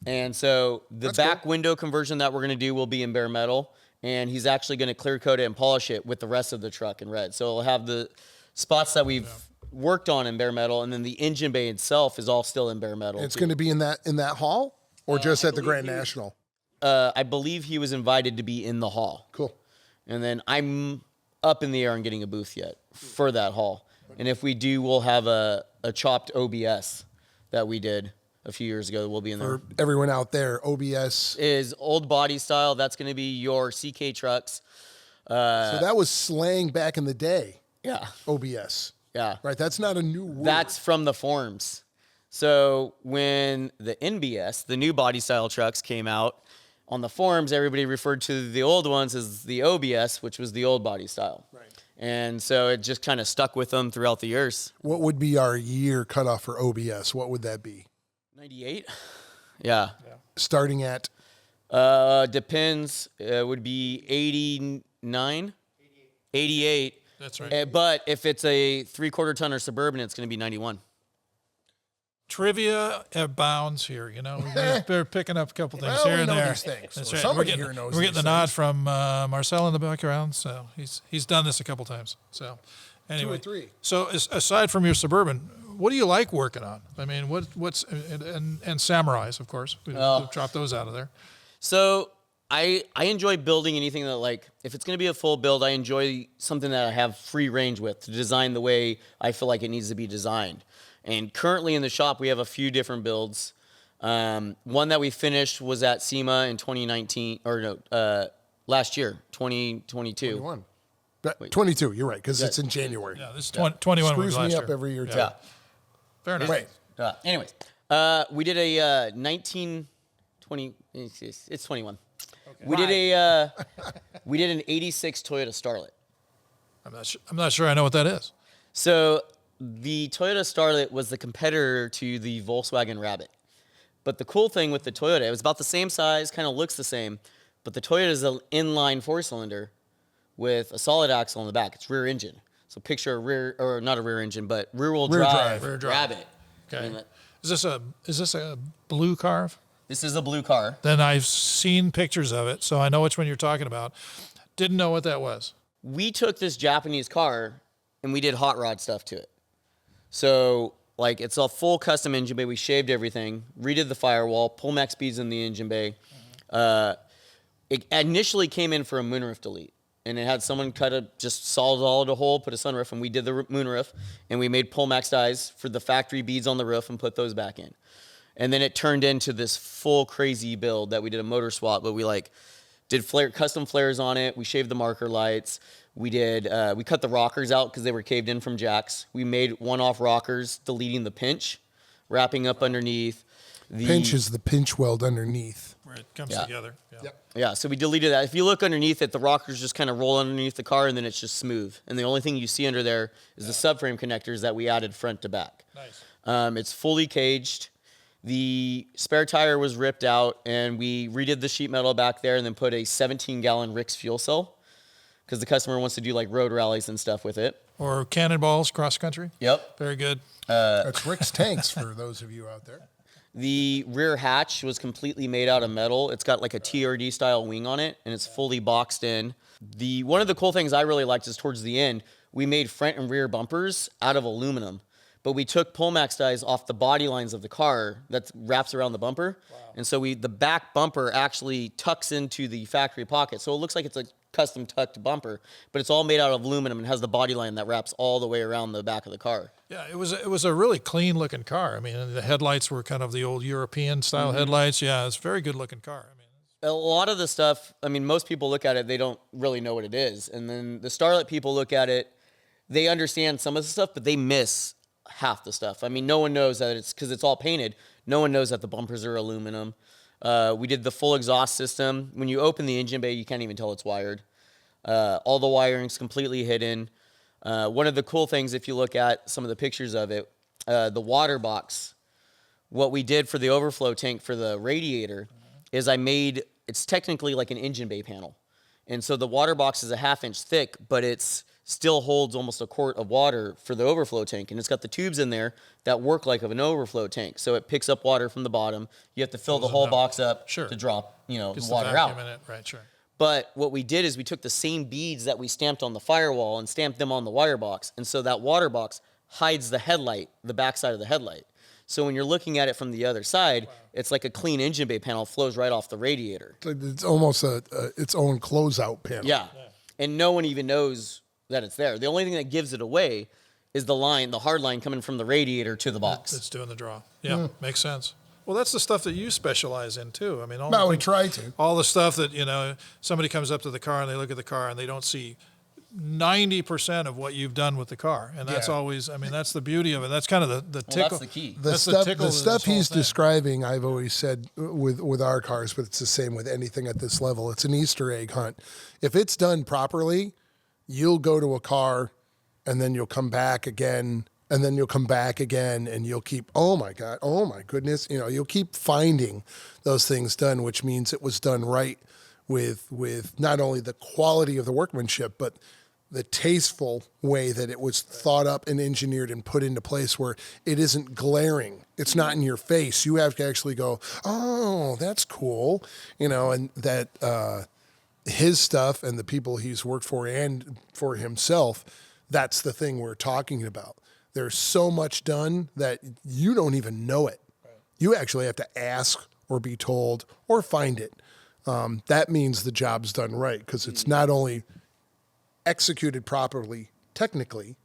And so the That's back cool. window conversion that we're going to do will be in bare metal, and he's actually going to clear coat it and polish it with the rest of the truck in red. So it'll have the spots that we've worked on in bare metal, and then the engine bay itself is all still in bare metal. it's too. going to be in that hall, or just at the Grand National? I believe he was invited to be in the hall. Cool. And then I'm up in the air on getting a booth yet for that hall. And if we do, we'll have a chopped OBS that we did a few years ago that will be in there. For everyone out there, OBS. Is old body style. That's going to be your CK trucks. So that was slang back in the day. Yeah. OBS. Yeah. Right. That's not a new word. That's from the forums. So when the NBS, the new body style trucks came out, on the forums, everybody referred to the old ones as the OBS, which was the old body style. Right. And so it just kind of stuck with them throughout the years. What would be our year cutoff for OBS? What would that be? 98? Yeah. Starting at Depends. It would be 89? 88. That's right. But if it's a 3/4 ton or Suburban, it's going to be 91. Trivia abounds here. You know, we're picking up a couple things Well, here we and know there. these things. That's So right. somebody We're getting, here knows we're getting these the nod from Marcel in the background, so he's done this a couple times. So anyway, 2 or 3. So aside from your Suburban, what do you like working on? I mean, what's and Samurais, of course. We've dropped those out of there. So I enjoy building anything that, like, if it's going to be a full build, I enjoy something that I have free range with to design the way I feel like it needs to be designed. And currently in the shop, we have a few different builds. One that we finished was at SEMA in 2019, or no, last year, 2022. 21. 22, you're right, because it's in January. Yeah, this is 21 Screws was last me up year. every year, too. Yeah. Fair enough. Wait. Anyways, we did a 1920. It's 21. We did we did an 86 Toyota Starlet. I'm not sure I know what that is. So the Toyota Starlet was the competitor to the Volkswagen Rabbit. But the cool thing with the Toyota, it was about the same size, kind of looks the same, but the Toyota is an inline 4-cylinder with a solid axle in the back. It's rear engine. So picture a rear, or not a rear engine, but rear-wheel drive, Rear drive. Rabbit. Okay. I mean, Is this a blue car? this is a blue car. Then I've seen pictures of it, so I know which one you're talking about. Didn't know what that was. We took this Japanese car and we did hot rod stuff to it. So, like, it's a full custom engine bay. We shaved everything, redid the firewall, pull max speeds in the engine bay. It initially came in for a moonroof delete, and it had someone just solid a hole, put a sunroof, and we did the moonroof, and we made pull max dies for the factory beads on the roof and put those back in. And then it turned into this full crazy build that we did a motor swap, but we like did custom flares on it. We shaved the marker lights. We cut the rockers out because they were caved in from jacks. We made one-off rockers, deleting the pinch, wrapping up underneath. Pinch is the pinch weld underneath. Where it comes together. Yeah. Yep. Yeah, so we deleted that. If you look underneath it, the rockers just kind of roll underneath the car, and then it's just smooth. And the only thing you see under there is the subframe connectors that we added front to back. Nice. It's fully caged. The spare tire was ripped out, and we redid the sheet metal back there and then put a 17-gallon Rick's fuel cell because the customer wants to do like road rallies and stuff with it. Or cannonballs cross country. Yep. Very good. That's Rick's tanks for those of you out there. The rear hatch was completely made out of metal. It's got like a TRD style wing on it, and it's fully boxed in. One of the cool things I really liked is towards the end, we made front and rear bumpers out of aluminum, but we took Pullmax dies off the body lines of the car that wraps around the bumper. Wow. And so the back bumper actually tucks into the factory pocket. So it looks like it's a custom tucked bumper, but it's all made out of aluminum and has the body line that wraps all the way around the back of the car. Yeah, it was a really clean looking car. I mean, the headlights were kind of the old European style headlights. Yeah, it's a very good looking car. I mean, a lot of the stuff, I mean, most people look at it, they don't really know what it is. And then the Starlet people look at it, they understand some of the stuff, but they miss half the stuff. I mean, no one knows that it's because it's all painted. No one knows that the bumpers are aluminum. We did the full exhaust system. When you open the engine bay, you can't even tell it's wired. All the wiring's completely hidden. One of the cool things, if you look at some of the pictures of it, the water box, what we did for the overflow tank for the radiator is it's technically like an engine bay panel. And so the water box is a 1/2 inch thick, but it's still holds almost a quart of water for the overflow tank. And it's got the tubes in there that work like an overflow tank. So it picks up water from the bottom. You have to fill the whole box up to drop, the water out. In it. Right, sure. But what we did is we took the same beads that we stamped on the firewall and stamped them on the wire box. And so that water box hides the headlight, the backside of the headlight. So when you're looking at it from the other side, it's like a clean engine bay panel flows right off the radiator. It's almost its own closeout panel. Yeah. And no one even knows that it's there. The only thing that gives it away is the hard line coming from the radiator to the box. It's doing the draw. Yeah, makes sense. Well, that's the stuff that you specialize in too. I mean, we try to. All the stuff that, somebody comes up to the car and they look at the car and they don't see 90% of what you've done with the car. And that's always, that's the beauty of it. That's kind of the tickle. Well, that's the key. The stuff he's describing, I've always said with our cars, but it's the same with anything at this level. It's an Easter egg hunt. If it's done properly, you'll go to a car and then you'll come back again and then you'll come back again and you'll keep, oh my God, oh my goodness. You'll keep finding those things done, which means it was done right with not only the quality of the workmanship, but the tasteful way that it was thought up and engineered and put into place where it isn't glaring. It's not in your face. You have to actually go, oh, that's cool. And that his stuff and the people he's worked for and for himself, that's the thing we're talking about. There's so much done that you don't even know it. Right. You actually have to ask or be told or find it. That means the job's done right because it's not only executed properly technically,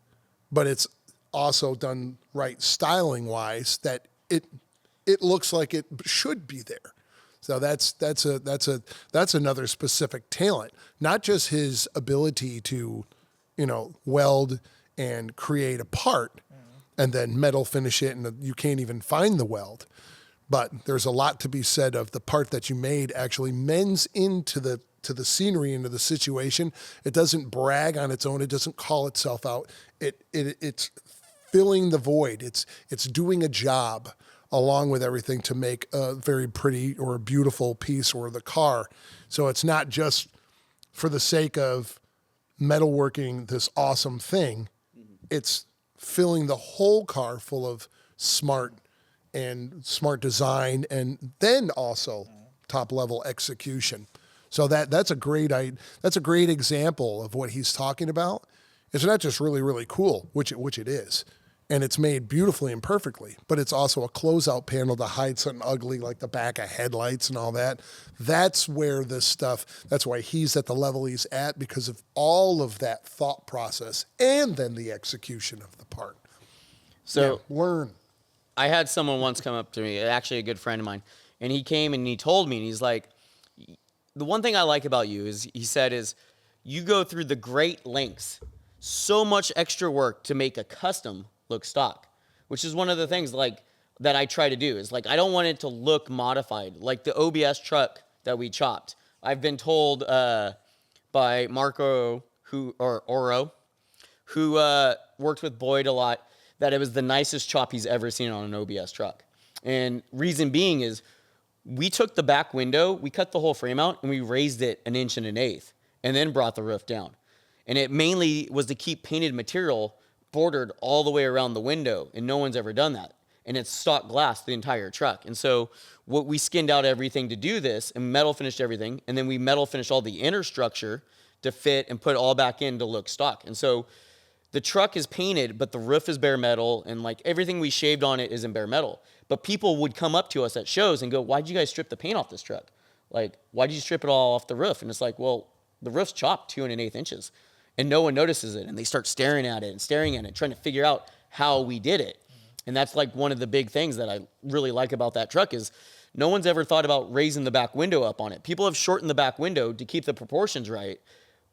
but it's also done right styling wise that it looks like it should be there. So that's another specific talent, not just his ability to, weld and create a part and then metal finish it and you can't even find the weld. But there's a lot to be said of the part that you made actually mends into the scenery, into the situation. It doesn't brag on its own. It doesn't call itself out. It's filling the void. It's doing a job along with everything to make a very pretty or a beautiful piece or the car. So it's not just for the sake of metalworking this awesome thing. It's filling the whole car full of smart design and then also top level execution. So that's a great example of what he's talking about. It's not just really, really cool, which it is. And it's made beautifully and perfectly, but it's also a closeout panel to hide something ugly like the back of headlights and all that. That's where this stuff, that's why he's at the level he's at because of all of that thought process and then the execution of the part. So learn. I had someone once come up to me, actually a good friend of mine, and he came and he told me, and he's like, the one thing I like about you is, he said, is you go through the great lengths, so much extra work to make a custom look stock, which is one of the things like that I try to do is like, I don't want it to look modified. Like the OBS truck that we chopped, I've been told by Marco Oro, who worked with Boyd a lot, that it was the nicest chop he's ever seen on an OBS truck. And reason being is we took the back window, we cut the whole frame out, and we raised it 1 1/8 inches, and then brought the roof down. And it mainly was to keep painted material bordered all the way around the window, and no one's ever done that. And it's stock glass, the entire truck. And so what we skinned out everything to do this, and metal finished everything, and then we metal finished all the inner structure to fit and put it all back in to look stock. And so the truck is painted, but the roof is bare metal, and like everything we shaved on it is in bare metal. But people would come up to us at shows and go, "Why'd you guys strip the paint off this truck? Like, why did you strip it all off the roof?" And it's like, well, the roof's chopped 2 1/8 inches, and no one notices it. And they start staring at it, trying to figure out how we did it. And that's like one of the big things that I really like about that truck is no one's ever thought about raising the back window up on it. People have shortened the back window to keep the proportions right,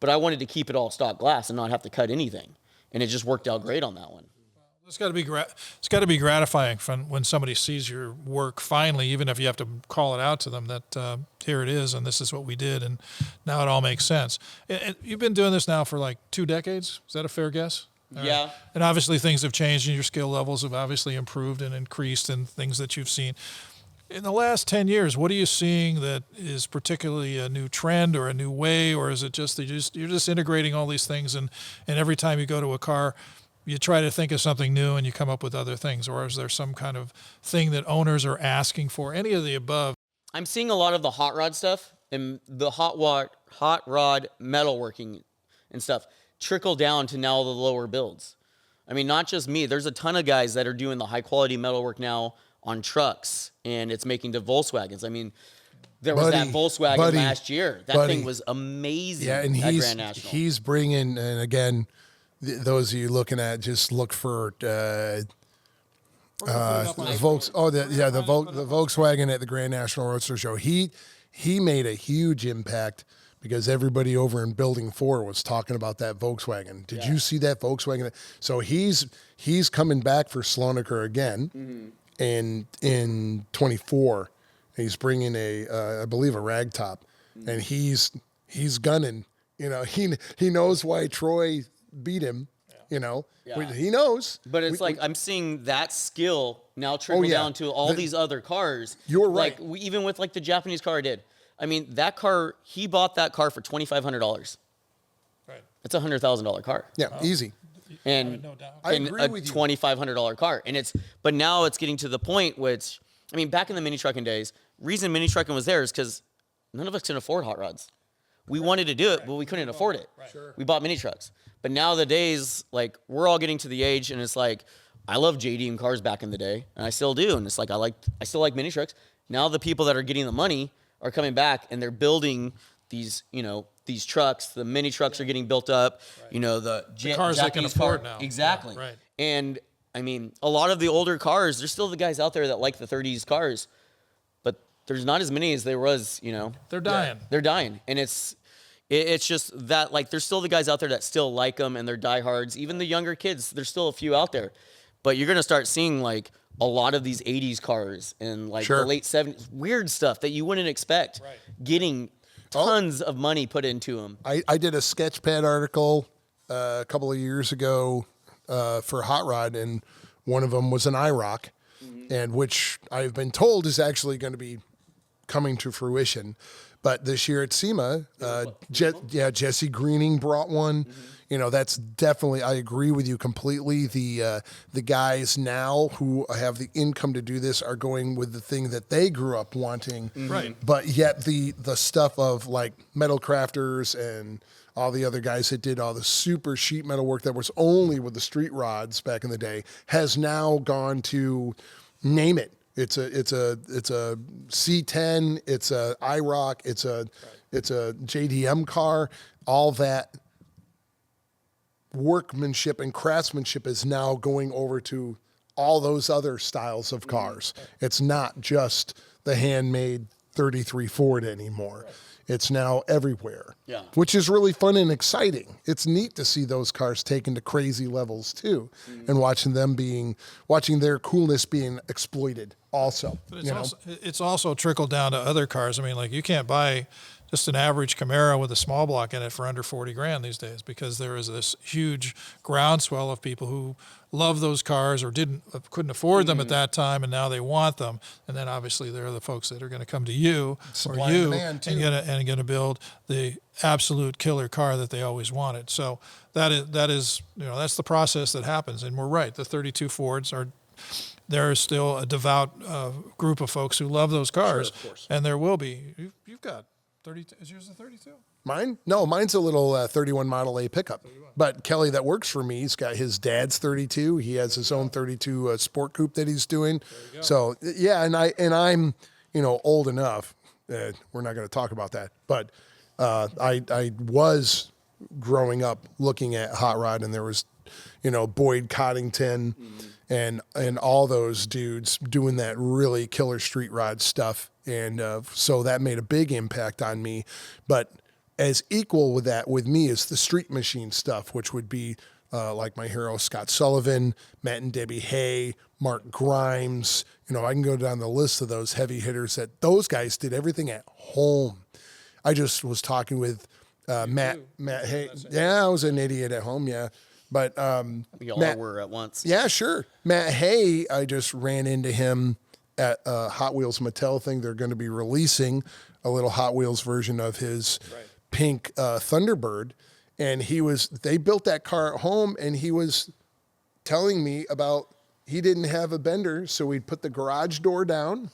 but I wanted to keep it all stock glass and not have to cut anything. And it just worked out great on that one. It's got to be gratifying when somebody sees your work finally, even if you have to call it out to them that here it is and this is what we did and now it all makes sense. And you've been doing this now for like 2 decades. Is that a fair guess? Yeah. And obviously things have changed and your skill levels have obviously improved and increased and things that you've seen. In the last 10 years, what are you seeing that is particularly a new trend or a new way, or is it just you're just integrating all these things and every time you go to a car, you try to think of something new and you come up with other things, or is there some kind of thing that owners are asking for? Any of the above? I'm seeing a lot of the hot rod stuff and the hot rod metalworking and stuff trickle down to now the lower builds. I mean, not just me. There's a ton of guys that are doing the high quality metalwork now on trucks, and it's making the Volkswagens. I mean, there was that Volkswagen last year. That thing was amazing. Yeah, and at Grand National. he's bringing, and again, those of you looking at, just look for the Volkswagen at the Grand National Roadster Show. He made a huge impact because everybody over in Building 4 was talking about that Volkswagen. Did you see that Volkswagen? So he's coming back for Slonaker again in 24. He's bringing I believe a ragtop, and he's gunning. You know, he knows why Troy beat him. You know, he knows. But it's I'm seeing that skill now trickle down to all these other cars. You're right. Like even with like the Japanese car I did. I mean, that car, he bought that car for $2,500. Right. It's a $100,000 car. Yeah, easy. And no doubt. I agree with you. $2,500 car. And but now it's getting to the point which, I mean, back in the mini trucking days, reason mini trucking was there is because none of us can afford hot rods. We wanted to do it, but we couldn't afford it. Right. Sure. We bought mini trucks. But now the days, like, we're all getting to the age, and it's like, I love JDM cars back in the day, and I still do. And it's like, I still like mini trucks. Now the people that are getting the money are coming back, and they're building these, these trucks. The mini trucks are getting built up. Right. The cars they can Japanese afford car. now. Exactly. Yeah, right. And I mean, a lot of the older cars, there's still the guys out there that like the 30s cars, but there's not as many as there was. They're dying. They're dying, and it's just that, like, there's still the guys out there that still like them and they're diehards. Even the younger kids, there's still a few out there, but you're gonna start seeing like a lot of these 80s cars and like the late 70s, weird stuff that you wouldn't expect, getting tons of money put into them. I did a Sketchpad article a couple of years ago for Hot Rod, and one of them was an IROC, and which I've been told is actually going to be coming to fruition. But this year at SEMA, Jesse Greening brought one. That's definitely, I agree with you completely. The guys now who have the income to do this are going with the thing that they grew up wanting. Right. But yet the stuff of like Metal Crafters and all the other guys that did all the super sheet metal work that was only with the street rods back in the day has now gone to name it. It's a C-10, it's a IROC, it's a JDM car. All that workmanship and craftsmanship is now going over to all those other styles of cars. It's not just the handmade 33 Ford anymore. It's now everywhere, which is really fun and exciting. It's neat to see those cars taken to crazy levels too, and watching their coolness being exploited also. But it's also trickled down to other cars. I mean, like you can't buy just an average Camaro with a small block in it for under 40 grand these days, because there is this huge groundswell of people who love those cars or couldn't afford them at that time, and now they want them. And then obviously there are the folks that are going to come to you and going to build the absolute killer car that they always wanted. So that is that's the process that happens. And we're right, the 32 Fords there is still a devout group of folks who love those cars, of course. And there will be. You've got 32. Is yours a 32? Mine? No, mine's a little 31 Model A pickup. But Kelly that works for me, he's got his dad's 32. He has his own 32 Sport Coupe that he's doing. So yeah, and I'm old enough. We're not going to talk about that, but I was growing up looking at hot rod, and there was Boyd Coddington and all those dudes doing that really killer street rod stuff. And so that made a big impact on me. But as equal with that with me is the street machine stuff, which would be like my hero Scott Sullivan, Matt and Debbie Hay, Mark Grimes. I can go down the list of those heavy hitters that those guys did everything at home. I just was talking with Matt Hay. Yeah, I was an idiot at home, yeah. But we all were at once. Yeah, sure. Matt Hay, I just ran into him at a Hot Wheels Mattel thing. They're going to be releasing a little Hot Wheels version of his pink Thunderbird. And they built that car at home, and he was telling me about he didn't have a bender, so he'd put the garage door down,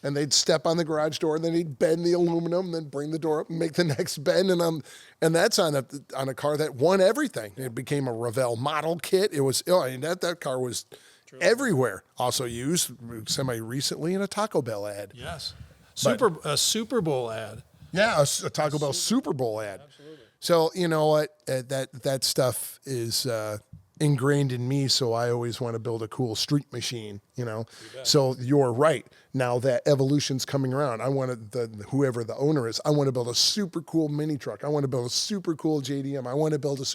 and they'd step on the garage door, and then he'd bend the aluminum, and then bring the door up and make the next bend. And that's on a car that won everything. It became a Revell model kit. It was that car was everywhere. Also used semi-recently in a Taco Bell ad. Yes. A Super Bowl ad. Yeah, a Taco Bell Super Bowl ad. Absolutely. So you know what? That stuff is ingrained in me. So I always want to build a cool street machine. So you're right. Now that evolution's coming around, I want whoever the owner is, I want to build a super cool mini truck. I want to build a super cool JDM. I want to build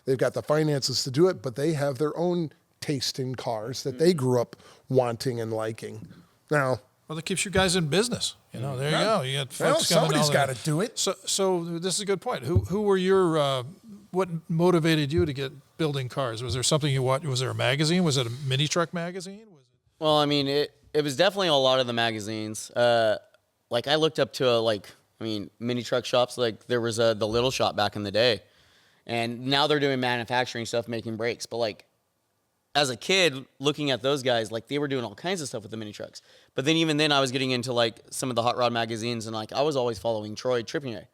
They've got the finances to do it, but they have their own taste in cars that they grew up wanting and liking. Now, well, that keeps you guys in business. There you go. You got folks somebody's got to do it. So this is a good point. Who were your what motivated you to get building cars? Was there something you watched? Was there a magazine? Was it a mini truck magazine? Well, I mean, it was definitely a lot of the magazines. Like I looked up to mini truck shops. Like there was the Little Shop back in the day, and now they're doing manufacturing stuff, making brakes. But as a kid, looking at those guys, they were doing all kinds of stuff with the mini trucks. But then even then, I was getting into some of the hot rod magazines, and I was always following Troy Trippier.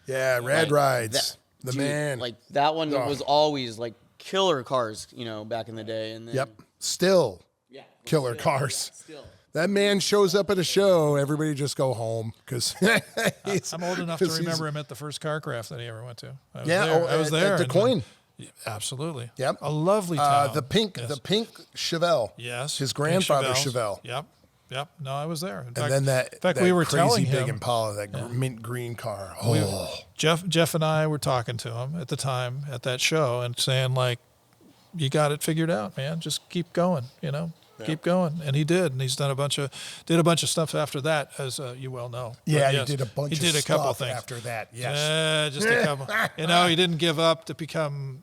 Yeah, Rad Rides, man. That one was always killer cars, back in the day. And then, still killer cars. Still. That man shows up at a show, everybody just go home because I'm old enough to remember him at the first car craft that he ever went to. I was there. At the Coin. Absolutely. Yep. A lovely town. The pink Chevelle. Yes. His grandfather Chevelle. Yep. No, I was there. In fact, we were crazy telling him, big Impala, that mint green car. Oh. Jeff and I were talking to him at the time at that show and saying you got it figured out, man. Just keep going. Keep going, and he did, and he's done a bunch of stuff after that, as you well know. Yeah, he did a bunch. He did a couple things after that. Yes, just a couple. He didn't give up to become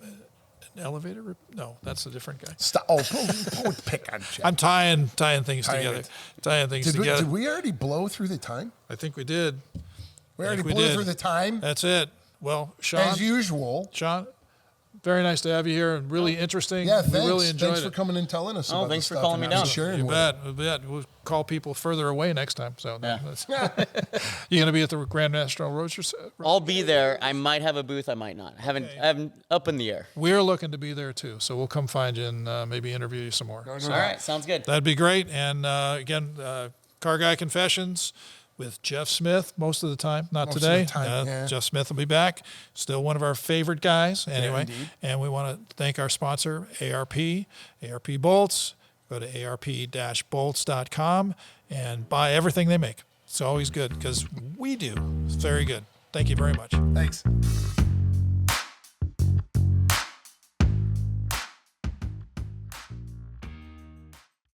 an elevator. No, that's a different guy. Stop! Pick on Jeff. I'm tying things together. Did we already blow through the time? I think we did. We already blew through the time. That's it. Well, Sean, as usual. Sean, very nice to have you here, and really interesting. Yeah, thanks. We really enjoyed thanks for coming and telling us about thanks the for stuff calling me down. You bet. We'll call people further away next time. So you going to be at the Grand National Roadster? I'll be there. I might have a booth. I might not. I haven't up in the air. We're looking to be there too, so we'll come find you and maybe interview you some more. All right, sounds good. That'd be great. And again, Car Guy Confessions with Jeff Smith most of the time. Not today. Jeff Smith will be back. Still one of our favorite guys anyway. And we want to thank our sponsor, ARP bolts, Go to arp-bolts.com and buy everything they make. It's always good because we do. It's very good. Thank you very much. Thanks.